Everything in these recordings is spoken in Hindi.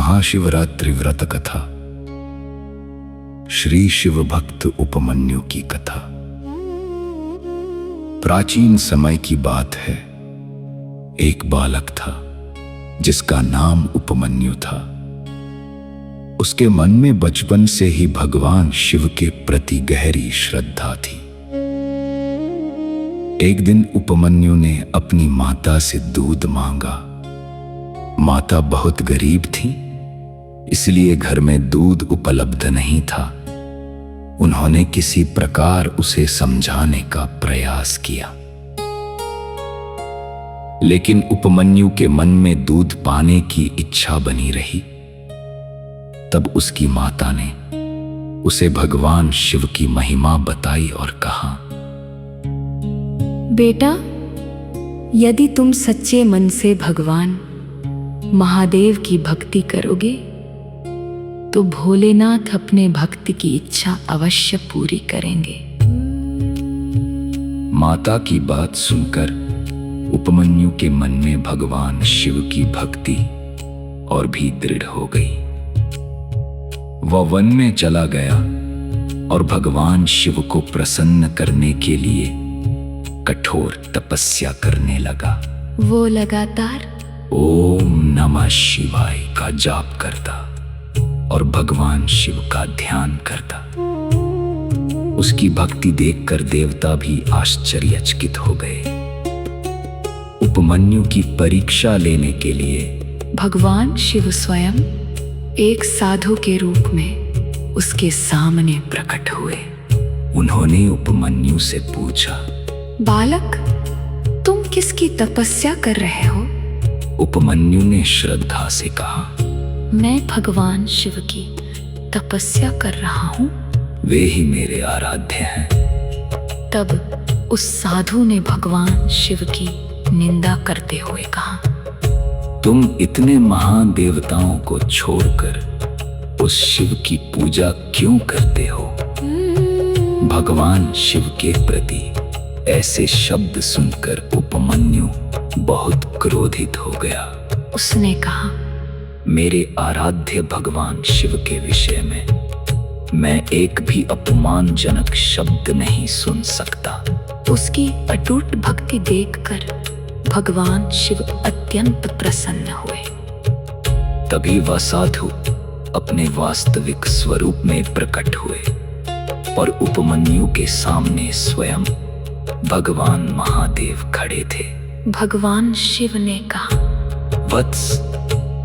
महाशिवरात्रि व्रत कथा। श्री शिव भक्त उपमन्यु की कथा। प्राचीन समय की बात है। एक बालक था जिसका नाम उपमन्यु था। उसके मन में बचपन से ही भगवान शिव के प्रति गहरी श्रद्धा थी। एक दिन उपमन्यु ने अपनी माता से दूध मांगा। माता बहुत गरीब थी, इसलिए घर में दूध उपलब्ध नहीं था। उन्होंने किसी प्रकार उसे समझाने का प्रयास किया, लेकिन उपमन्यु के मन में दूध पाने की इच्छा बनी रही। तब उसकी माता ने उसे भगवान शिव की महिमा बताई और कहा, बेटा, यदि तुम सच्चे मन से भगवान महादेव की भक्ति करोगे तो भोलेनाथ अपने भक्त की इच्छा अवश्य पूरी करेंगे। माता की बात सुनकर उपमन्यु के मन में भगवान शिव की भक्ति और भी दृढ़ हो गई। वह वन में चला गया और भगवान शिव को प्रसन्न करने के लिए कठोर तपस्या करने लगा। वो लगातार ओम नमः शिवाय का जाप करता और भगवान शिव का ध्यान करता। उसकी भक्ति देखकर देवता भी आश्चर्यचकित हो गए। उपमन्यु की परीक्षा लेने के लिए भगवान शिव स्वयं एक साधु के रूप में उसके सामने प्रकट हुए। उन्होंने उपमन्यु से पूछा, बालक, तुम किसकी तपस्या कर रहे हो? उपमन्यु ने श्रद्धा से कहा, मैं भगवान शिव की तपस्या कर रहा हूँ। वे ही मेरे आराध्य हैं। तब उस साधु ने भगवान शिव की निंदा करते हुए कहा, तुम इतने महान देवताओं को छोड़कर उस शिव की पूजा क्यों करते हो? भगवान शिव के प्रति ऐसे शब्द सुनकर उपमन्यु बहुत क्रोधित हो गया। उसने कहा, मेरे आराध्य भगवान शिव के विषय में मैं एक भी अपमानजनक शब्द नहीं सुन सकता। उसकी अटूट भक्ति देखकर भगवान शिव अत्यंत प्रसन्न हुए। तभी वह साधु अपने वास्तविक स्वरूप में प्रकट हुए और उपमन्यु के सामने स्वयं भगवान महादेव खड़े थे। भगवान शिव ने कहा, वत्स,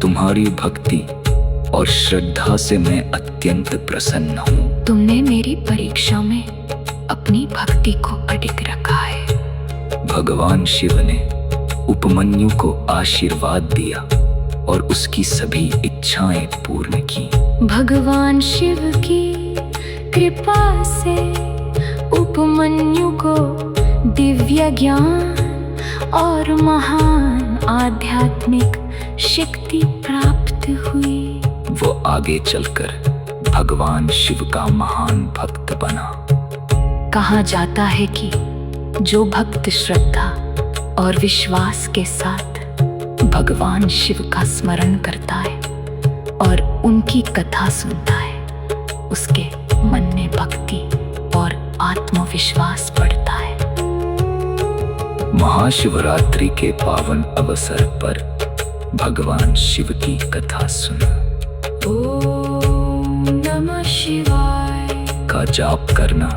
तुम्हारी भक्ति और श्रद्धा से मैं अत्यंत प्रसन्न हूँ। तुमने मेरी परीक्षा में अपनी भक्ति को अडिग रखा है। भगवान शिव ने उपमन्यु को आशीर्वाद दिया और उसकी सभी इच्छाएं पूर्ण की। भगवान शिव की कृपा से उपमन्यु को दिव्य ज्ञान और महान आध्यात्मिक शक्ति प्राप्त हुई। वो आगे चलकर भगवान शिव का महान भक्त बना। कहा जाता है कि जो भक्त श्रद्धा और विश्वास के साथ भगवान शिव का स्मरण करता है और उनकी कथा सुनता है, उसके मन में भक्ति और आत्मविश्वास बढ़ता है। महाशिवरात्रि के पावन अवसर पर भगवान शिव की कथा सुना। ओम नमः शिवाय का जाप करना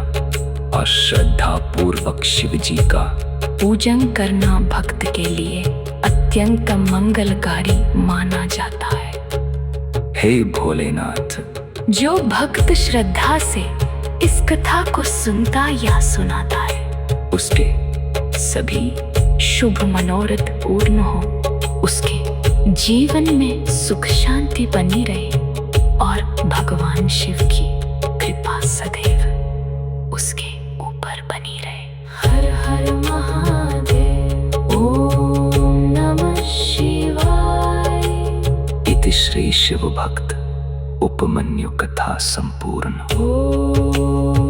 और श्रद्धा पूर्वक शिव जी का पूजन करना भक्त के लिए अत्यंत मंगलकारी माना जाता है। हे भोलेनाथ, जो भक्त श्रद्धा से इस कथा को सुनता या सुनाता है, उसके सभी शुभ मनोरथ पूर्ण हो, उसके जीवन में सुख शांति बनी रहे और भगवान शिव की कृपा सदैव उसके ऊपर बनी रहे। हर हर महादेव। ओम नमः शिवाय। इति श्री शिव भक्त उपमन्यु कथा संपूर्ण। ओम